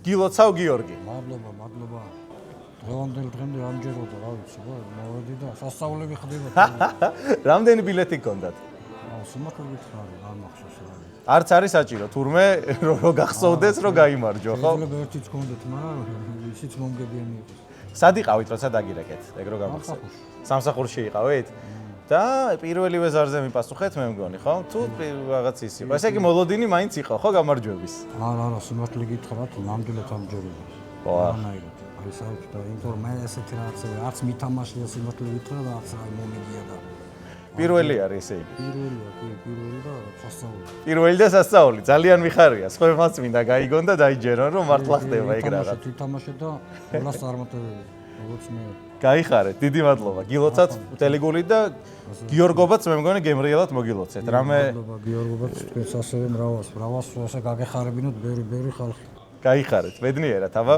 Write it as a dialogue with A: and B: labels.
A: გილოცავ გიორგი.
B: მადლობა. დღევანდელ დღემდე ამჯეროდა, რა ვიცი, მოვედი და სასწაულები ხდება.
A: რამდენი ბილეთი გქონდათ?
B: სიმართლე გითხრა, არ მახსოვს რა.
A: არც არის საჭირო, თურმე რო გახსოვდეს, რო გაიმარჯო, ხო?
B: შეიძლება ერთიც გქონდეთ, მაგრამ ისიც მომგებიანი იყოს.
A: სად იყავით, როცა დაგირეკეთ? ეგ რო გამახსოვს. სამსახურში იყავით? და პირველი ვეზარზე მიპასუხეთ, მე მგონი, ხო? თუ რაღაც ის იყო. ესე იგი მოლოდინი მაინც იყო, ხო, გამარჯვების?
B: არა, სიმართლე გითხრა, ნამდვილად ამჯერება. არანაირად. აი საერთოდ და იმიტომ მე ესეთი რაღაცა არც მითამაშია სიმართლე გითხრა და არც აი მომიგია და
A: პირველი არის ესე იგი.
B: პირველი და სასწაული.
A: პირველი და სასწაული, ძალიან მიხარია. სხვებმაც მინდა გაიგონ და დაიჯერონ, რომ მართლა ხდება ეგ რაღაც.
B: თვითამაშე და ყველას წარმატებები. როგორც მე.
A: გაიხარეთ, დიდი მადლობა. გილოცავთ ტელეგული და გიორგობაც მე მგონი გემრიელად მოგილოცეთ. რამე
B: მადლობა გიორგობაც თქვენს ასევე მრავალს ასე გაგეხარებინოთ ბევრი ხალხი.
A: გაიხარეთ, ბედნიერად, აბა.